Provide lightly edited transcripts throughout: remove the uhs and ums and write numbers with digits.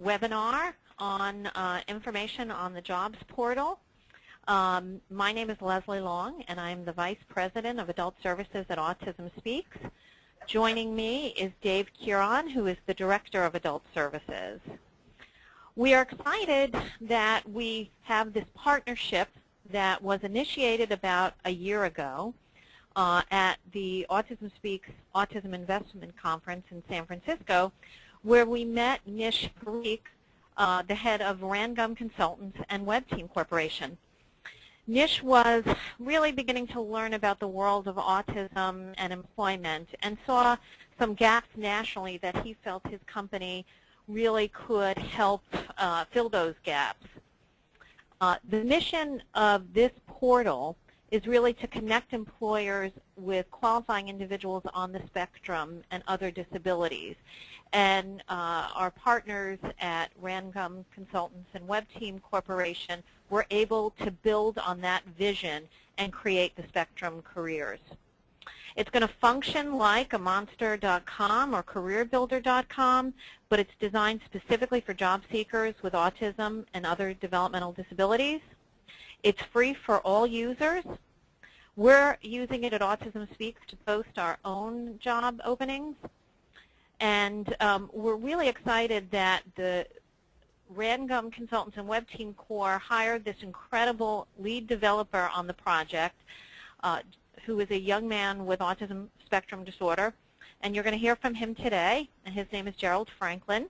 webinar on information on the jobs portal. My name is Leslie Long, and I'm the Vice President of Adult Services at Autism Speaks. Joining me is Dave Curon, who is the Director of Adult Services. We are excited that we have this partnership that was initiated about a year ago at the Autism Speaks Autism Investment Conference in San Francisco, where we met Nish Parikh, the head of Rangum Consultants and Web Team Corporation. Nish was really beginning to learn about the world of autism and employment and saw some gaps nationally that he felt his company really could help fill those gaps. The mission of this portal is really to connect employers with qualifying individuals on the spectrum and other disabilities. And our partners at Rangum Consultants and Web Team Corporation were able to build on that vision and create the Spectrum Careers. It's going to function like a Monster.com or CareerBuilder.com, but it's designed specifically for job seekers with autism and other developmental disabilities. It's free for all users. We're using it at Autism Speaks to post our own job openings. And we're really excited that the Rangum Consultants and Web Team Corps hired this incredible lead developer on the project, who is a young man with autism spectrum disorder. And you're going to hear from him today, and his name is Gerald Franklin.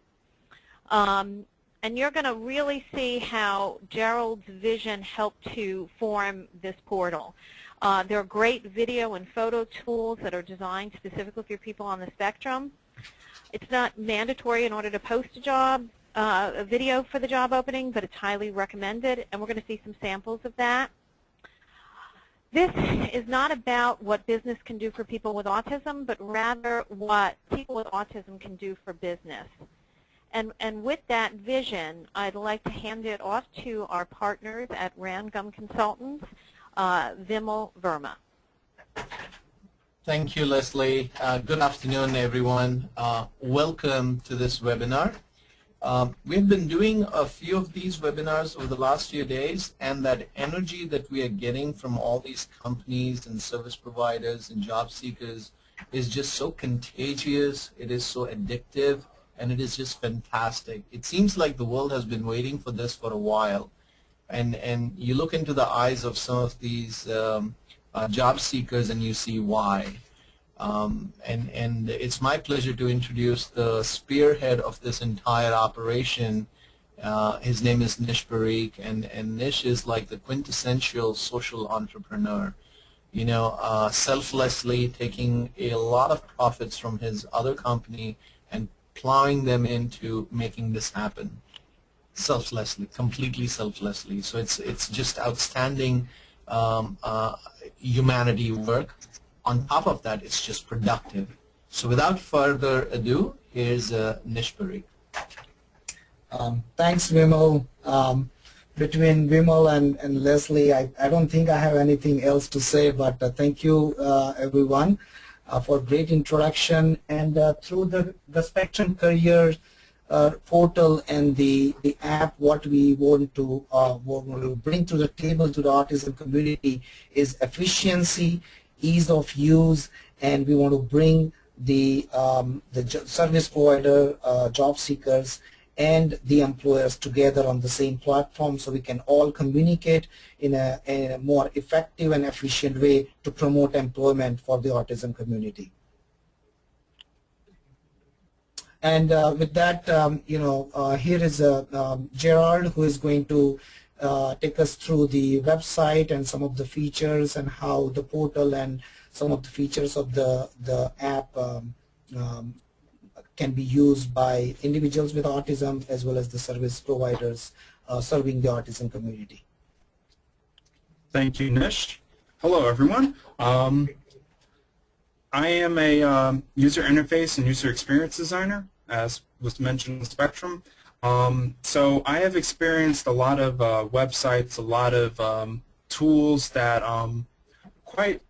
And you're going to really see how Gerald's vision helped to form this portal. There are great video and photo tools that are designed specifically for people on the spectrum. It's not mandatory in order to post a video for the job opening, but it's highly recommended, and we're going to see some samples of that. This is not about what business can do for people with autism, but rather what people with autism can do for business. And with that vision, I'd like to hand it off to our partners at Rangum Consultants, Vimal Verma. Thank you, Leslie. Good afternoon, everyone. Welcome to this webinar. We've been doing a few of these webinars over the last few days, and that energy that we are getting from all these companies and service providers and job seekers is just so contagious, it is so addictive, and it is just fantastic. It seems like the world has been waiting for this for a while. And you look into the eyes of some of these job seekers and you see why. And it's my pleasure to introduce the spearhead of this entire operation. His name is Nish Parikh, and Nish is like the quintessential social entrepreneur. You know, selflessly taking a lot of profits from his other company and plowing them into making this happen. Selflessly, completely selflessly. So it's just outstanding humanity work. On top of that, it's just productive. So without further ado, here's Nish Parikh. Thanks, Vimal. Between Vimal and Leslie, I don't think I have anything else to say, but thank you, everyone, for a great introduction. And through the Spectrum Career portal and the app, what we want to bring to the table to the autism community is efficiency, ease of use, and we want to bring the service provider, job seekers, and the employers together on the same platform so we can all communicate in a more effective and efficient way to promote employment for the autism community. And with that, here is Gerard, who is going to take us through the website and some of the features and how the portal and some of the features of the app can be used by individuals with autism as well as the service providers serving the autism community. Thank you, Nish. Hello, everyone. I am a user interface and user experience designer, as was mentioned in the Spectrum. So I have experienced a lot of websites, a lot of tools that aren't quite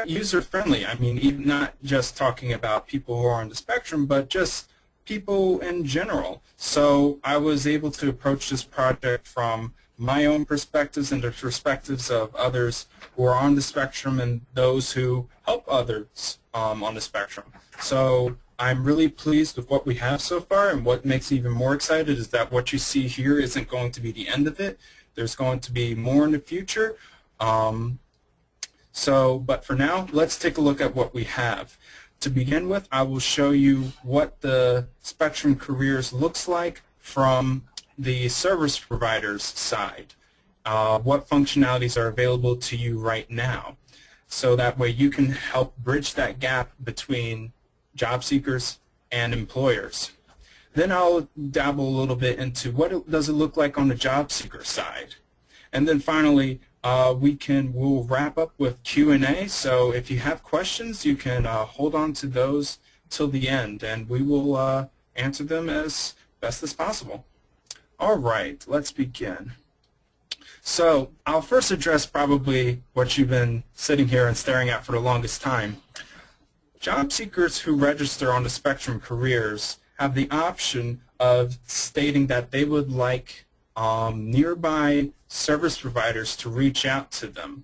user-friendly. I mean, even not just talking about people who are on the spectrum, but just people in general. So I was able to approach this project from my own perspectives and the perspectives of others who are on the spectrum and those who help others on the spectrum. So I'm really pleased with what we have so far, and what makes me even more excited is that what you see here isn't going to be the end of it. There's going to be more in the future. But for now, let's take a look at what we have. To begin with, I will show you what the Spectrum Careers looks like from the service provider's side. What functionalities are available to you right now, so that way you can help bridge that gap between job seekers and employers. Then I'll dabble a little bit into what does it look like on the job seeker side. And then finally, we'll wrap up with Q&A. So if you have questions, you can hold on to those till the end, and we will answer them as best as possible. All right, let's begin. So I'll first address probably what you've been sitting here and staring at for the longest time. Job seekers who register on the Spectrum Careers have the option of stating that they would like nearby service providers to reach out to them.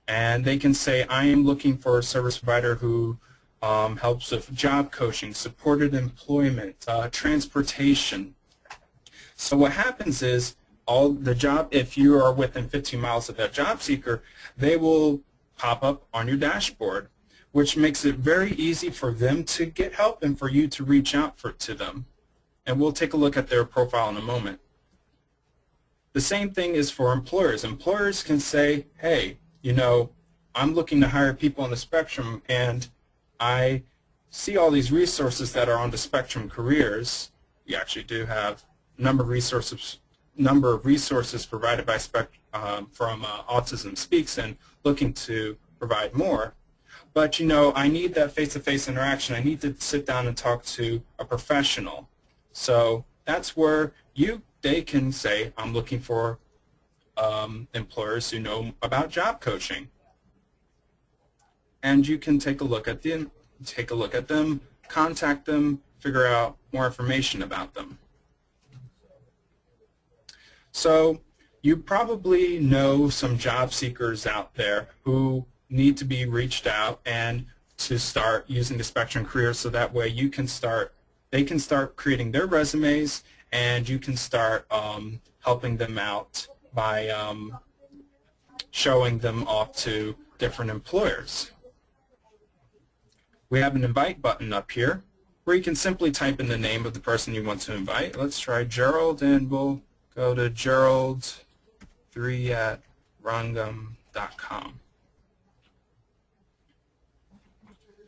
And they can say, I am looking for a service provider who helps with job coaching, supported employment, transportation. So what happens is, if you are within 15 miles of that job seeker, they will pop up on your dashboard, which makes it very easy for them to get help and for you to reach out to them. And we'll take a look at their profile in a moment. The same thing is for employers. Employers can say, hey, I'm looking to hire people on the spectrum, and I see all these resources that are on the Spectrum Careers. We actually do have a number of resources provided by from Autism Speaks, and looking to provide more. But I need that face-to-face interaction. I need to sit down and talk to a professional. So that's where they can say, I'm looking for employers who know about job coaching. And you can take a look at them, contact them, figure out more information about them. So you probably know some job seekers out there who need to be reached out and to start using the Spectrum Careers, so that way they can start creating their resumes, and you can start helping them out by showing them off to different employers. We have an invite button up here where you can simply type in the name of the person you want to invite. Let's try Gerald, and we'll go to gerald3@rangam.com.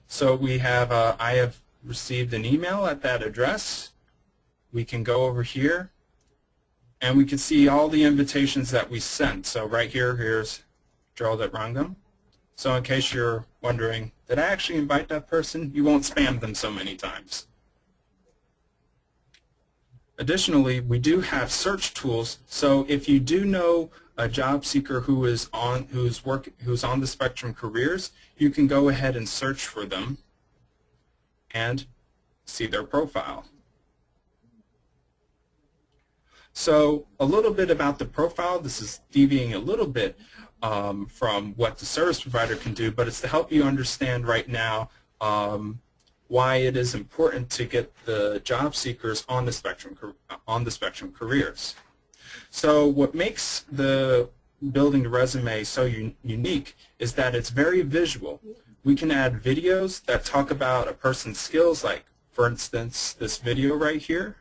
So we have, I have received an email at that address. We can go over here, and we can see all the invitations that we sent. So right here, here's Gerald at Rangam. So in case you're wondering, did I actually invite that person? You won't spam them so many times. Additionally, we do have search tools. So if you do know a job seeker who's on the Spectrum Careers, you can go ahead and search for them and see their profile. So a little bit about the profile. This is deviating a little bit from what the service provider can do, but it's to help you understand right now why it is important to get the job seekers on the Spectrum Careers. So what makes building the resume so unique is that it's very visual. We can add videos that talk about a person's skills, like, for instance, this video right here.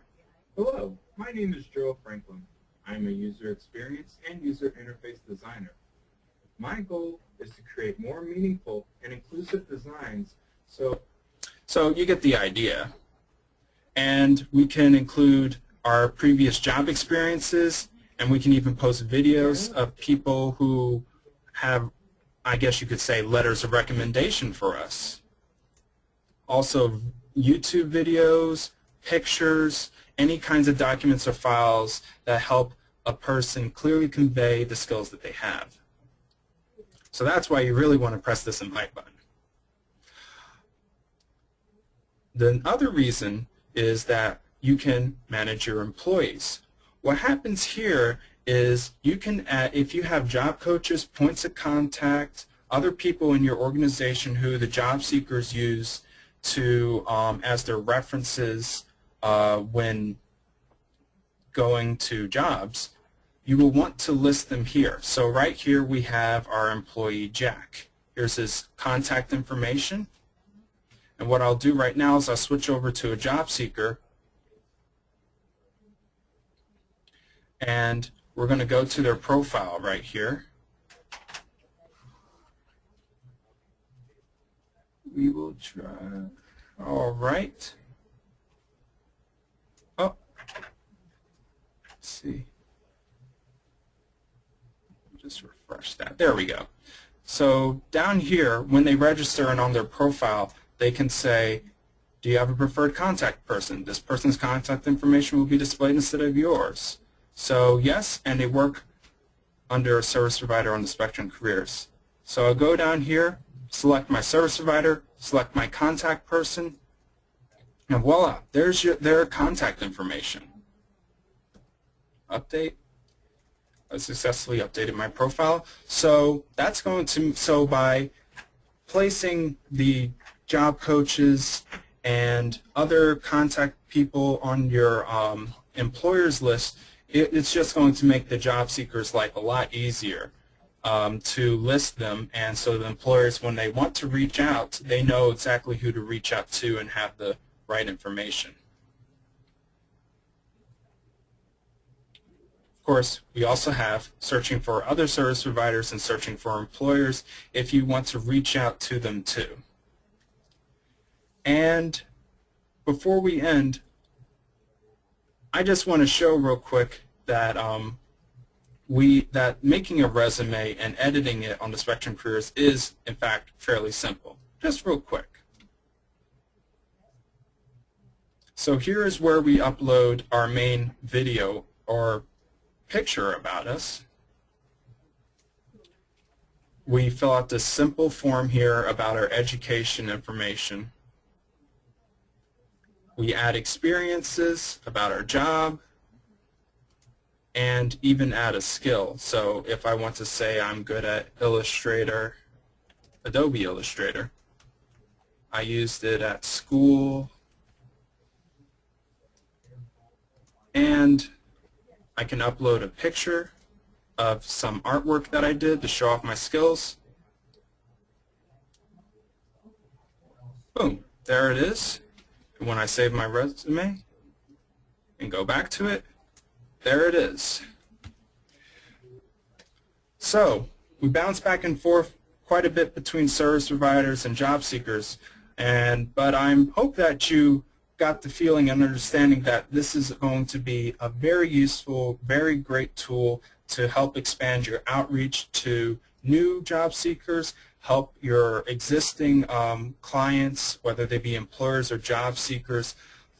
Hello, my name is Joe Franklin. I'm a user experience and user interface designer. My goal is to create more meaningful and inclusive designs. So you get the idea. And we can include our previous job experiences, and we can even post videos of people who have, I guess you could say, letters of recommendation for us. Also YouTube videos, pictures, any kinds of documents or files that help a person clearly convey the skills that they have. So that's why you really want to press this invite button. The other reason is that you can manage your employees. What happens here is you can add, if you have job coaches, points of contact, other people in your organization who the job seekers use to as their references when going to jobs, you will want to list them here. So right here we have our employee Jack. Here's his contact information. And what I'll do right now is I'll switch over to a job seeker, and we're going to go to their profile right here. We will try. All right. Oh, let's see. Just refresh that. There we go. So down here, when they register and on their profile, they can say, do you have a preferred contact person? This person's contact information will be displayed instead of yours. So yes, and they work under a service provider on the Spectrum Careers. So I'll go down here, select my service provider, select my contact person, and voila, there's their contact information. Update. I successfully updated my profile. So that's going to, so by placing the job coaches and other contact people on your employers list, it's just going to make the job seekers' life a lot easier to list them, and so the employers, when they want to reach out, they know exactly who to reach out to and have the right information. Of course, we also have searching for other service providers and searching for employers if you want to reach out to them too. And before we end, I just want to show real quick that that making a resume and editing it on the Spectrum Careers is, in fact, fairly simple. Just real quick. So here is where we upload our main video or picture about us. We fill out this simple form here about our education information. We add experiences about our job and even add a skill. So if I want to say I'm good at Illustrator, Adobe Illustrator, I used it at school, and I can upload a picture of some artwork that I did to show off my skills. Boom, there it is. And when I save my resume and go back to it, there it is. So we bounce back and forth quite a bit between service providers and job seekers, but I hope that you got the feeling and understanding that this is going to be a very useful, very great tool to help expand your outreach to new job seekers, help your existing clients, whether they be employers or job seekers,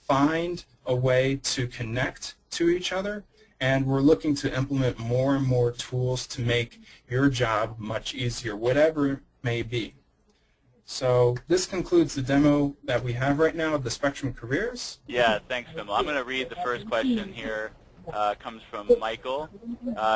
find a way to connect to each other. And we're looking to implement more and more tools to make your job much easier, whatever it may be. So this concludes the demo that we have right now of the Spectrum Careers. Yeah, thanks, Bimal. I'm going to read the first question here. Comes from Michael.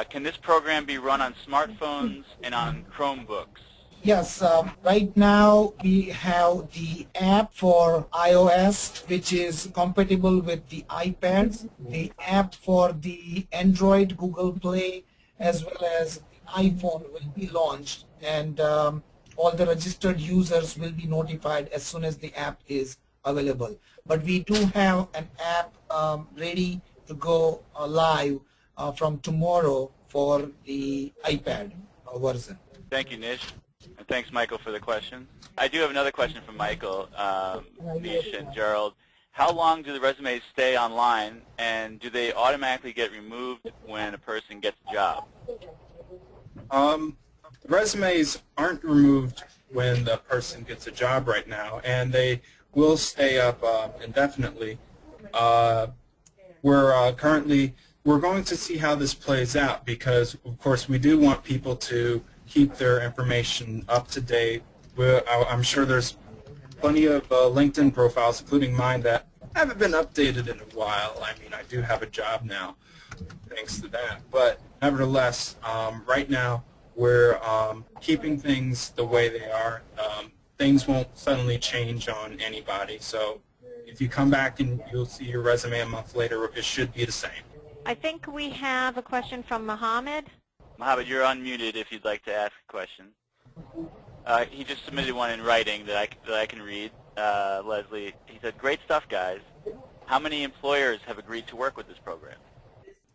Can this program be run on smartphones and on Chromebooks? Yes, right now we have the app for iOS, which is compatible with the iPads, the app for the Android, Google Play, as well as the iPhone will be launched, and all the registered users will be notified as soon as the app is available. But we do have an app ready to go live from tomorrow for the iPad version. Thank you, Nish. And thanks, Michael, for the question. I do have another question from Michael, Nish, and Gerald. How long do the resumes stay online, and do they automatically get removed when a person gets a job? Resumes aren't removed when the person gets a job right now, and they will stay up indefinitely. We're going to see how this plays out, because, of course, we do want people to keep their information up to date. I'm sure there's plenty of LinkedIn profiles, including mine, that haven't been updated in a while. I mean, I do have a job now, thanks to that. But nevertheless, right now we're keeping things the way they are. Things won't suddenly change on anybody. So if you come back and you'll see your resume a month later, it should be the same. I think we have a question from Mohammed. Mohammed, you're unmuted if you'd like to ask a question. He just submitted one in writing that I can read. Leslie, he said, "Great stuff, guys. How many employers have agreed to work with this program?"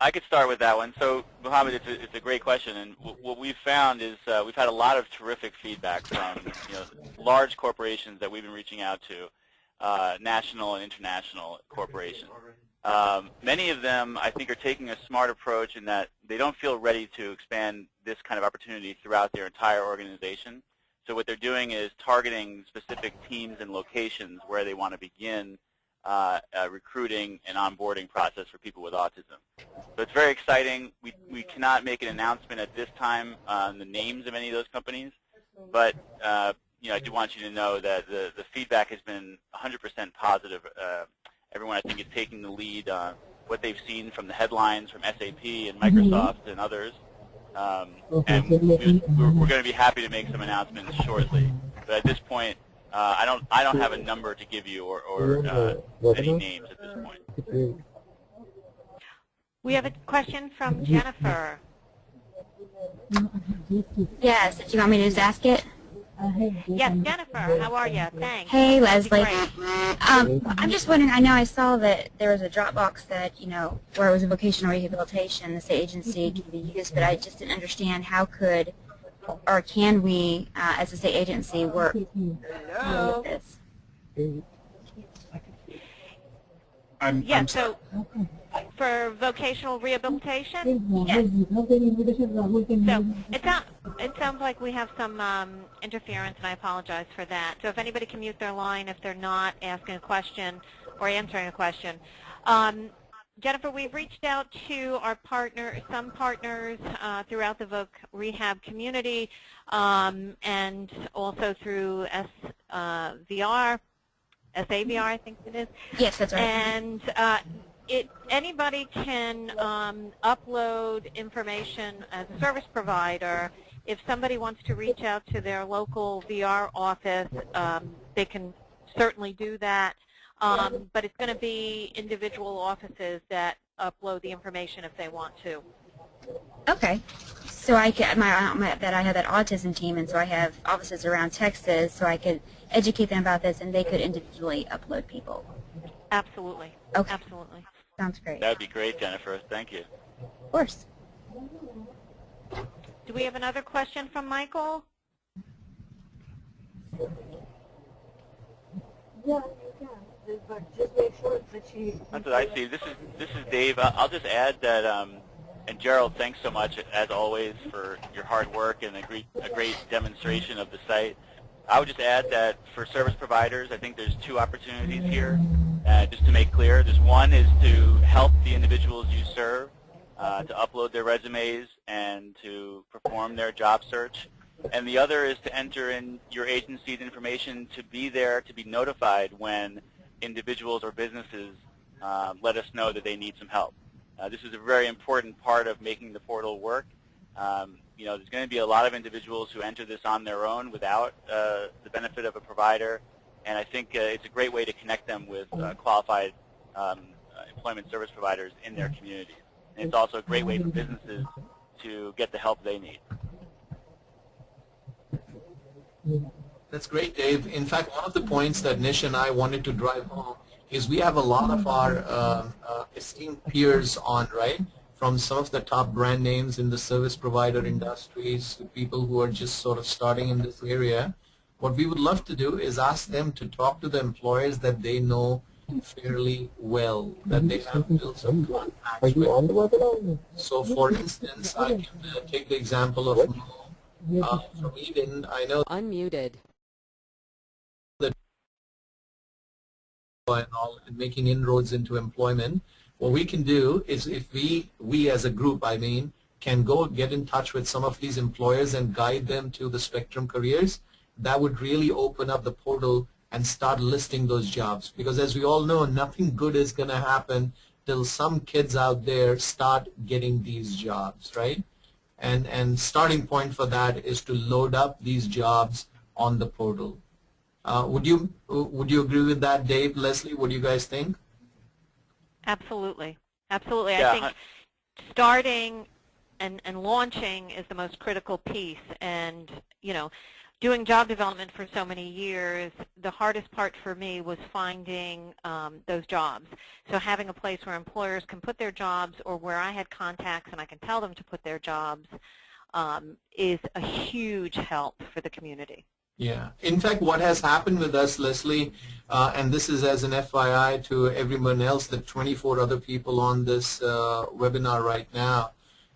I could start with that one. So, Mohammed, it's a great question, and what we've found is we've had a lot of terrific feedback from large corporations that we've been reaching out to, national and international corporations. Many of them, I think, are taking a smart approach in that they don't feel ready to expand this kind of opportunity throughout their entire organization. So what they're doing is targeting specific teams and locations where they want to begin a recruiting and onboarding process for people with autism. So it's very exciting. We cannot make an announcement at this time on the names of any of those companies, but I do want you to know that the feedback has been 100% positive. Everyone, I think, is taking the lead on what they've seen from the headlines from SAP and Microsoft and others. And we're going to be happy to make some announcements shortly. But at this point, I don't have a number to give you or any names at this point. We have a question from Jennifer. Yes, do you want me to just ask it? Yes, Jennifer, how are you? Thanks. Hey, Leslie. Great. I'm just wondering, I know I saw that there was a Dropbox that, where it was a vocational rehabilitation, the state agency can be used, but I just didn't understand how could or can we, as a state agency, work with this? So for vocational rehabilitation? Yes. So it sounds like we have some interference, and I apologize for that. So if anybody can mute their line if they're not asking a question or answering a question. Jennifer, we've reached out to our some partners throughout the Voc Rehab community, and also through SAVR, I think it is. Yes, that's right. And anybody can upload information as a service provider. If somebody wants to reach out to their local VR office, they can certainly do that. But it's going to be individual offices that upload the information if they want to. Okay. So I have that autism team, and so I have offices around Texas, so I could educate them about this, and they could individually upload people. Absolutely. Okay. Absolutely. Sounds great. That would be great, Jennifer. Thank you. Of course. Do we have another question from Michael? Yeah, you can. But just make sure that That's what I see. This is Dave. I'll just add that, and Gerald, thanks so much as always for your hard work and a great demonstration of the site. I would just add that for service providers, I think there's two opportunities here. Just to make clear, one is to help the individuals you serve to upload their resumes and to perform their job search. And the other is to enter in your agency's information to be there, to be notified when individuals or businesses let us know that they need some help. This is a very important part of making the portal work. There's going to be a lot of individuals who enter this on their own without the benefit of a provider, and I think it's a great way to connect them with qualified employment service providers in their communities. And it's also a great way for businesses to get the help they need. That's great, Dave. In fact, one of the points that Nish and I wanted to drive home is we have a lot of our esteemed peers on, right? From some of the top brand names in the service provider industries to people who are just sort of starting in this area. What we would love to do is ask them to talk to the employers that they know fairly well, that they have built some contacts with. So, for instance, I can take the example of Mo from Eden. I know Unmuted. that and making inroads into employment. What we can do is if we as a group, can go get in touch with some of these employers and guide them to the Spectrum careers, that would really open up the portal and start listing those jobs. Because as we all know, nothing good is going to happen till some kids out there start getting these jobs, right? And starting point for that is to load up these jobs on the portal. Would you agree with that, Dave, Leslie? What do you guys think? Absolutely. Absolutely. Yeah. I think starting and launching is the most critical piece. And, you know, doing job development for so many years, the hardest part for me was finding those jobs. So having a place where employers can put their jobs, or where I had contacts and I can tell them to put their jobs, is a huge help for the community. Yeah. In fact, what has happened with us, Leslie, and this is as an FYI to everyone else, the 24 other people on this webinar right now,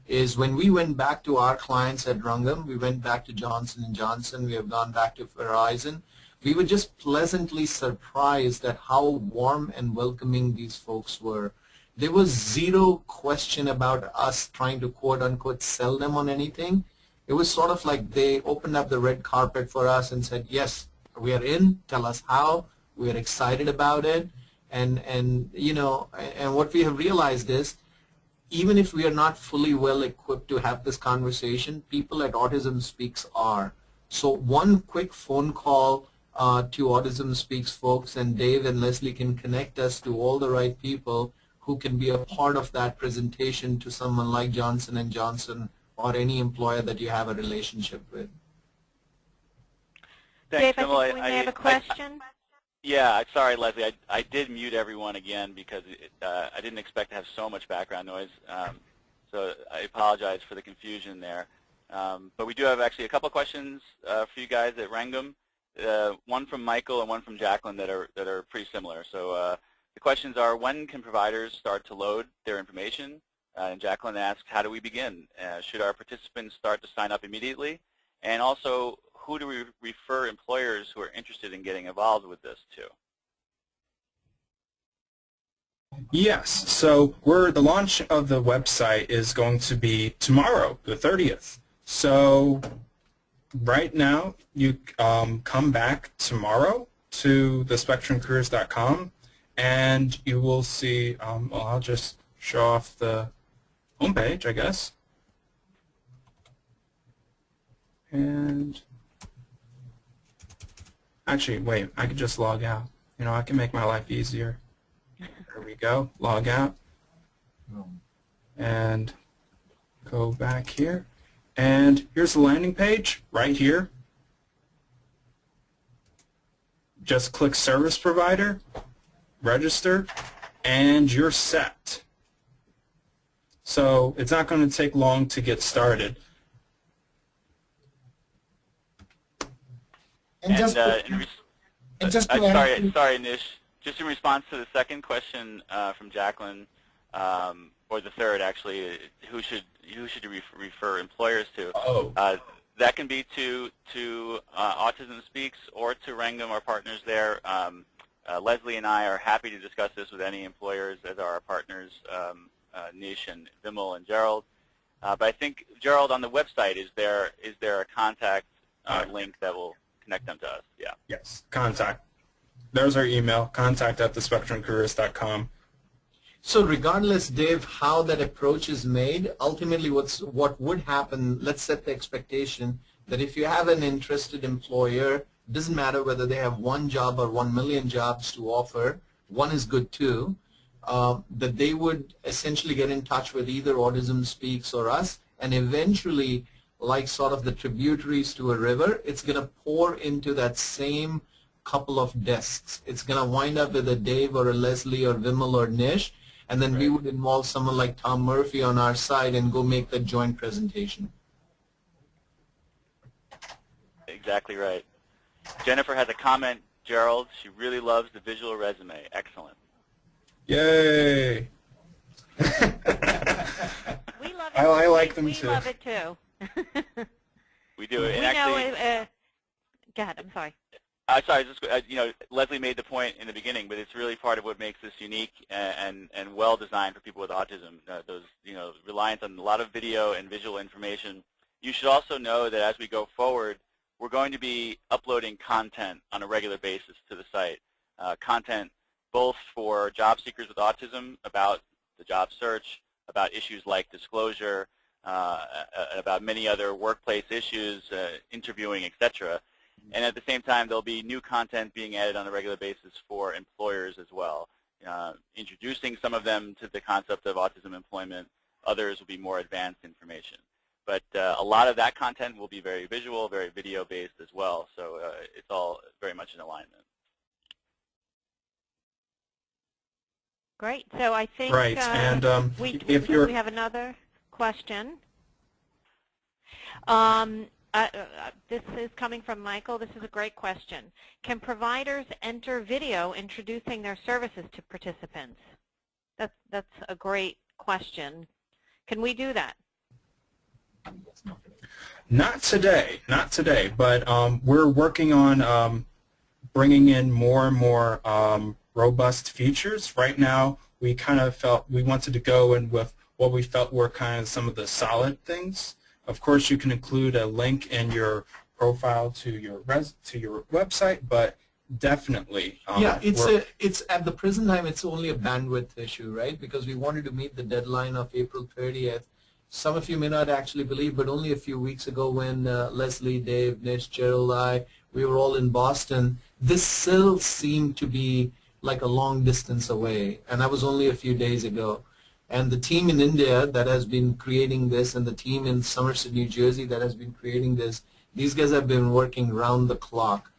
is when we went back to our clients at Rangam, we went back to Johnson & Johnson, we have gone back to Verizon, we were just pleasantly surprised at how warm and welcoming these folks were. There was zero question about us trying to quote-unquote sell them on anything. It was sort of like they opened up the red carpet for us and said, yes, we are in, tell us how, we are excited about it. And you know, and what we have realized is, even if we are not fully well equipped to have this conversation, people at Autism Speaks are. So one quick phone call to Autism Speaks folks, and Dave and Leslie can connect us to all the right people who can be a part of that presentation to someone like Johnson & Johnson or any employer that you have a relationship with. Thanks, Dave, I think we may have a question. Yeah, sorry, Leslie. I did mute everyone again because I didn't expect to have so much background noise. So I apologize for the confusion there. But we do have actually a couple of questions for you guys at Rangam. One from Michael and one from Jacqueline that are pretty similar. So the questions are, when can providers start to load their information? And Jacqueline asks, how do we begin? Should our participants start to sign up immediately? And also, who do we refer employers who are interested in getting involved with this to? Yes, so the launch of the website is going to be tomorrow, the 30th. So right now, you come back tomorrow to thespectrumcareers.com, and you will see, well, I'll just show off the homepage, I guess. And actually, wait, I could just log out. You know, I can make my life easier. There we go, log out. And go back here. And here's the landing page right here. Just click Service Provider, register, and you're set. So it's not going to take long to get started. Sorry, Nish. Just in response to the second question from Jacqueline, or the third actually, who should you refer employers to? Oh. That can be to Autism Speaks or to Rangam, our partners there. Leslie and I are happy to discuss this with any employers, as are our partners, Nish and Vimal and Gerald. But I think, Gerald, on the website, is there a contact link that will connect them to us? Yeah. Yes, contact. There's our email, contact@thespectrumcareers.com. So regardless, Dave, how that approach is made, ultimately what would happen, let's set the expectation that if you have an interested employer, doesn't matter whether they have one job or 1 million jobs to offer, one is good too, that they would essentially get in touch with either Autism Speaks or us, and eventually, like sort of the tributaries to a river, it's going to pour into that same couple of desks. It's going to wind up with a Dave or a Leslie or Vimal or Nish, and then we would involve someone like Tom Murphy on our side and go make the joint presentation. Exactly right. Jennifer has a comment, Gerald. She really loves the visual resume. Excellent. Yay! We love it. I like them too. We love it too. We do it. We And actually, know. Go ahead. I'm sorry. Sorry, you know, Leslie made the point in the beginning, but it's really part of what makes this unique and well designed for people with autism. Those, you know, reliance on a lot of video and visual information. You should also know that as we go forward, we're going to be uploading content on a regular basis to the site. Content both for job seekers with autism about the job search, about issues like disclosure, about many other workplace issues, interviewing, etc. And at the same time, there'll be new content being added on a regular basis for employers as well, introducing some of them to the concept of autism employment. Others will be more advanced information. But a lot of that content will be very visual, very video-based as well, so it's all very much in alignment. Great. So I think Right, and we if have another question. This is coming from Michael. This is a great question. Can providers enter video introducing their services to participants? That's a great question. Can we do that? Not today, but we're working on bringing in more and more robust features. Right now, we kind of felt we wanted to go in with what we felt were kind of some of the solid things. Of course, you can include a link in your profile to your website, but definitely. Yeah, it's at the present time it's only a bandwidth issue, right? Because we wanted to meet the deadline of April 30th. Some of you may not actually believe, but only a few weeks ago when Leslie, Dave, Nish, Gerald, we were all in Boston, this still seemed to be like a long distance away, and that was only a few days ago. And the team in India that has been creating this, and the team in Somerset, New Jersey that has been creating this, these guys have been working round the clock,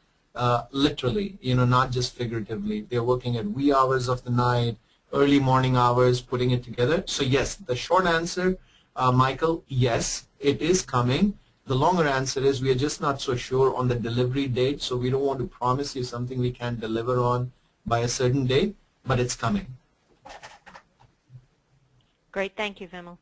literally, not just figuratively. They're working at wee hours of the night, early morning hours, putting it together. So yes, the short answer, Michael, yes, it is coming. The longer answer is we are just not so sure on the delivery date, so we don't want to promise you something we can't deliver on by a certain date, but it's coming. Great. Thank you, Vimal.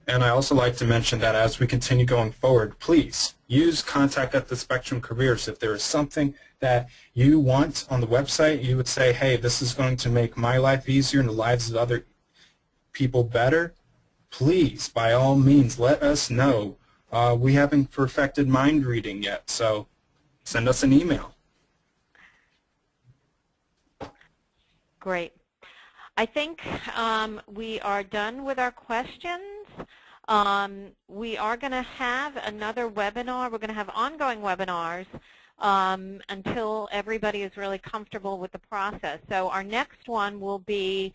And I also like to mention that as we continue going forward, please use Contact at the Spectrum Careers. If there is something that you want on the website, you would say, hey, this is going to make my life easier and the lives of other people better, please, by all means, let us know. We haven't perfected mind reading yet, so send us an email. Great. I think we are done with our questions. We are going to have another webinar. We're going to have ongoing webinars until everybody is really comfortable with the process. So our next one will be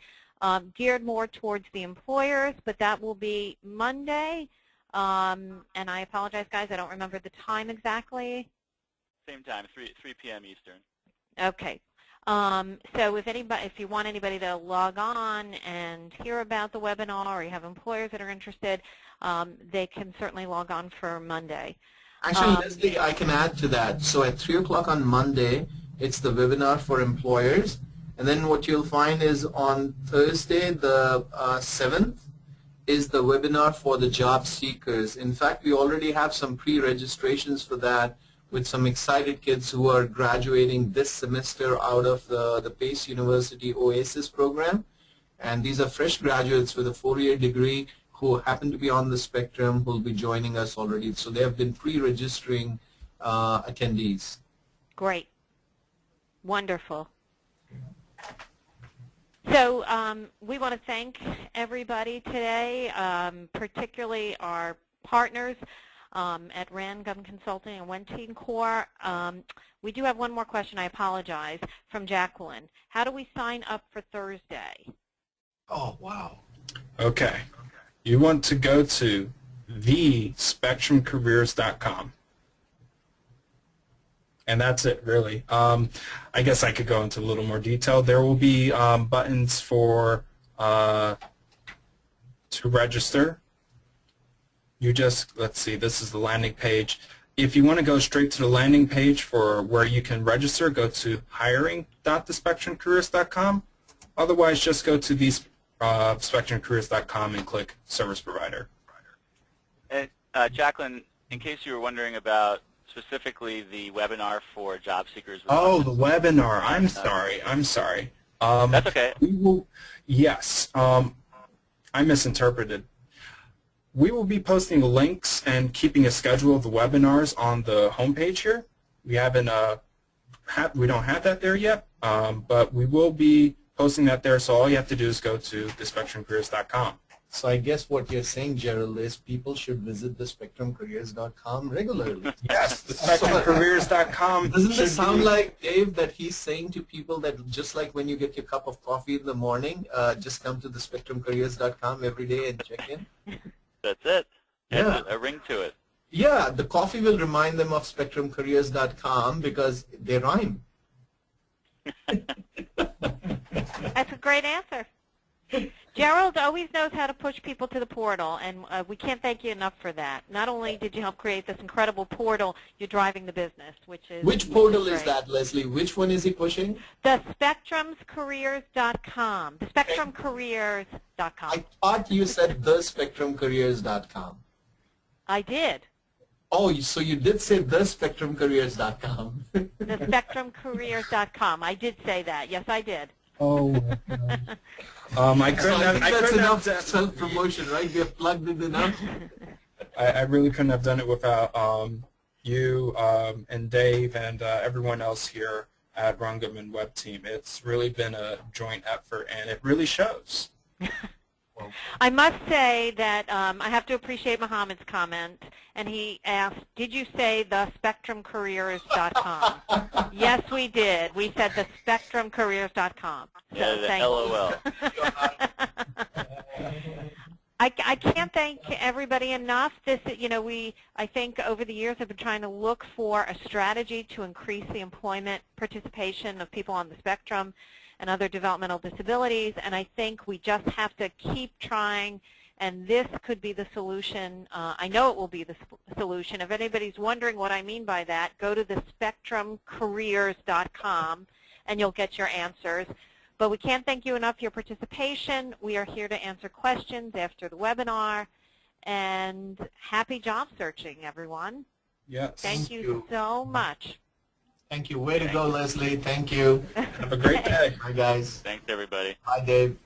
geared more towards the employers, but that will be Monday. And I apologize, guys, I don't remember the time exactly. Same time, 3 p.m. Eastern. Okay. So if you want anybody to log on and hear about the webinar, or you have employers that are interested, they can certainly log on for Monday. Actually, Leslie, I can add to that. So at 3 o'clock on Monday, it's the webinar for employers. And then what you'll find is on Thursday, the 7th, is the webinar for the job seekers. In fact, we already have some pre-registrations for that with some excited kids who are graduating this semester out of the Pace University OASIS program. And these are fresh graduates with a 4-year degree who happen to be on the spectrum who will be joining us already. So they have been pre-registering attendees. Great. Wonderful. So we want to thank everybody today, particularly our partners at Rand Gum Consulting and Wentine Corps. We do have one more question, I apologize, from Jacqueline. How do we sign up for Thursday? Oh, wow. Okay. You want to go to thespectrumcareers.com. And that's it, really. I guess I could go into a little more detail. There will be buttons for to register. You just, let's see, this is the landing page. If you want to go straight to the landing page for where you can register, go to hiring.thespectrumcareers.com. Otherwise, just go to thespectrumcareers.com and click Service Provider. And Jacqueline, in case you were wondering about specifically the webinar for job seekers. Oh, the webinar. I'm sorry. That's okay. Yes. I misinterpreted. We will be posting links and keeping a schedule of the webinars on the homepage here. We haven't, we don't have that there yet, but we will be posting that there. So all you have to do is go to thespectrumcareers.com. So I guess what you're saying, Gerald, is people should visit thespectrumcareers.com regularly. Yes, thespectrumcareers.com. Doesn't it sound like, Dave, that he's saying to people that just like when you get your cup of coffee in the morning, just come to thespectrumcareers.com every day and check in? That's it. Yeah. A ring to it. Yeah, the coffee will remind them of spectrumcareers.com because they rhyme. That's a great answer. Gerald always knows how to push people to the portal, and we can't thank you enough for that. Not only did you help create this incredible portal, you're driving the business, which is Which portal great. is that, Leslie? Which one is he pushing? The spectrumcareers.com. The spectrumcareers.com. I thought you said thespectrumcareers.com. I did. Oh, so you did say thespectrumcareers.com. The spectrumcareers.com. I did say that. Yes, I did. Oh, I couldn't So I think that's enough have self-promotion, right? We have plugged it enough. I really couldn't have done it without you and Dave and everyone else here at Rungam and Web Team. It's really been a joint effort, and it really shows. I must say that I have to appreciate Mohammed's comment, and he asked, did you say the spectrumcareers.com? Yes, we did. We said the spectrumcareers.com. Yeah, the LOL. I can't thank everybody enough. This, I think over the years have been trying to look for a strategy to increase the employment participation of people on the spectrum and other developmental disabilities, and I think we just have to keep trying, and this could be the solution. I know it will be the solution. If anybody's wondering what I mean by that, go to the spectrumcareers.com and you'll get your answers. But we can't thank you enough for your participation. We are here to answer questions after the webinar, and happy job searching, everyone. Yes. Thank you so much. Thank you. Way to go, Leslie. Thank you. Have a great day. Bye, guys. Thanks, everybody. Bye, Dave.